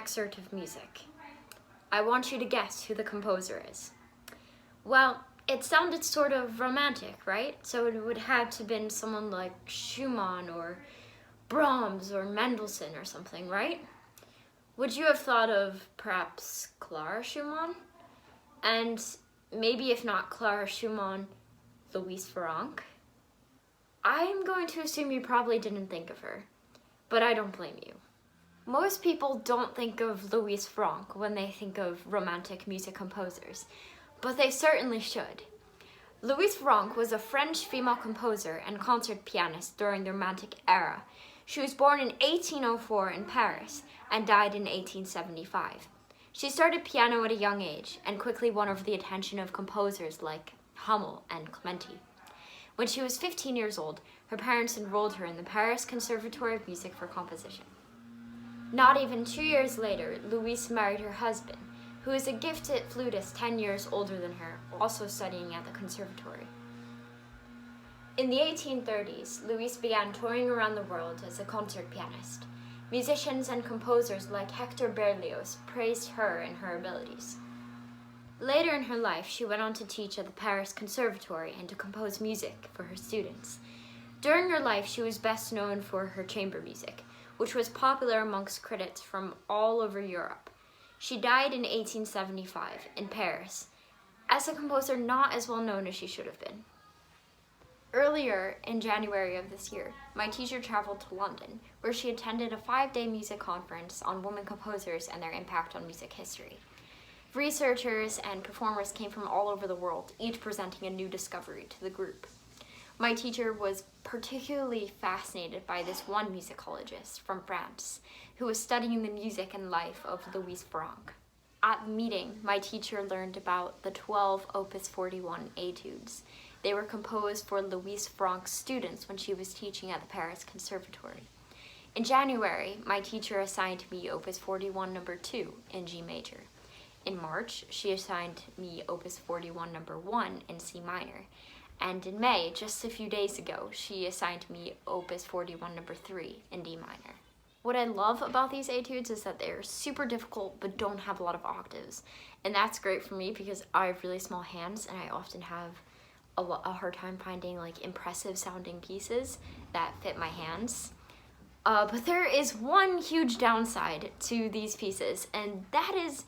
excerpt of music. I want you to guess who the composer is. Well, it sounded sort of romantic, right? So it would have to have been someone like Schumann or Brahms or Mendelssohn or something, right? Would you have thought of perhaps Clara Schumann? And maybe if not Clara Schumann, Louise Farrenc? I'm going to assume you probably didn't think of her, but I don't blame you. Most people don't think of Louise Farrenc when they think of romantic music composers, but they certainly should. Louise Farrenc was a French female composer and concert pianist during the Romantic era. She was born in 1804 in Paris and died in 1875. She started piano at a young age and quickly won over the attention of composers like Hummel and Clementi. When she was 15 years old, her parents enrolled her in the Paris Conservatoire of Music for Composition. Not even 2 years later, Louise married her husband, who is a gifted flutist 10 years older than her, also studying at the conservatory. In the 1830s, Louise began touring around the world as a concert pianist. Musicians and composers like Hector Berlioz praised her and her abilities. Later in her life, she went on to teach at the Paris Conservatory and to compose music for her students. During her life, she was best known for her chamber music, which was popular amongst critics from all over Europe. She died in 1875 in Paris, as a composer not as well known as she should have been. Earlier, in January of this year, my teacher traveled to London, where she attended a 5-day music conference on women composers and their impact on music history. Researchers and performers came from all over the world, each presenting a new discovery to the group. My teacher was particularly fascinated by this one musicologist from France who was studying the music and life of Louise Farrenc. At the meeting, my teacher learned about the 12 Opus 41 Etudes. They were composed for Louise Farrenc's students when she was teaching at the Paris Conservatory. In January, my teacher assigned me Opus 41 No. 2 in G major. In March, she assigned me Opus 41 No. 1 in C minor. And in May, just a few days ago, she assigned me Opus 41 No. 3 in D minor. What I love about these etudes is that they're super difficult but don't have a lot of octaves. And that's great for me because I have really small hands and I often have a hard time finding like impressive sounding pieces that fit my hands. But there is one huge downside to these pieces, and that is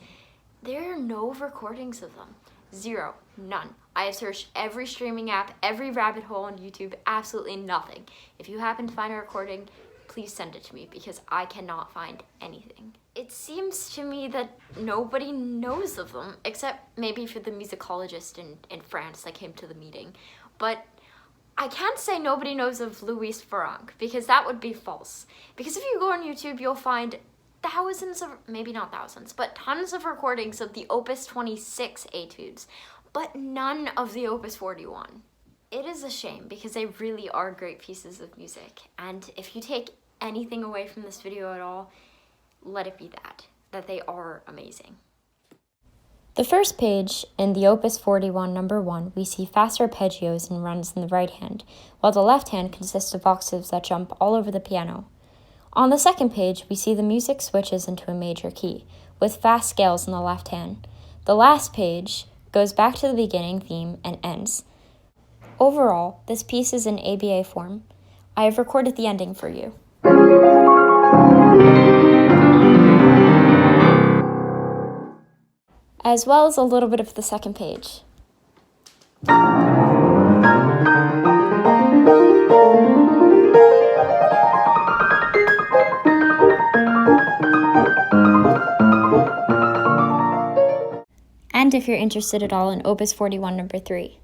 there are no recordings of them. Zero. None. I have searched every streaming app, every rabbit hole on YouTube, absolutely nothing. If you happen to find a recording, please send it to me because I cannot find anything. It seems to me that nobody knows of them, except maybe for the musicologist in France that came to the meeting. But I can't say nobody knows of Louise Farrenc because that would be false. Because if you go on YouTube, you'll find thousands of, maybe not thousands, but tons of recordings of the Opus 26 Etudes, but none of the Opus 41. It is a shame because they really are great pieces of music, and if you take anything away from this video at all, let it be that they are amazing. The first page in the Opus 41 No. 1, we see fast arpeggios and runs in the right hand, while the left hand consists of octaves that jump all over the piano. On the second page, we see the music switches into a major key, with fast scales in the left hand. The last page goes back to the beginning theme and ends. Overall, this piece is in ABA form. I have recorded the ending for you. As well as a little bit of the second page. And if you're interested at all in Opus 41 No. 3.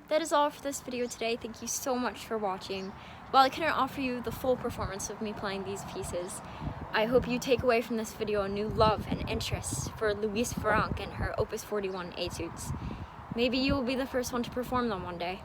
That is all for this video today. Thank you so much for watching. While I couldn't offer you the full performance of me playing these pieces, I hope you take away from this video a new love and interest for Louise Farrenc and her Opus 41 Etudes. Maybe you will be the first one to perform them one day.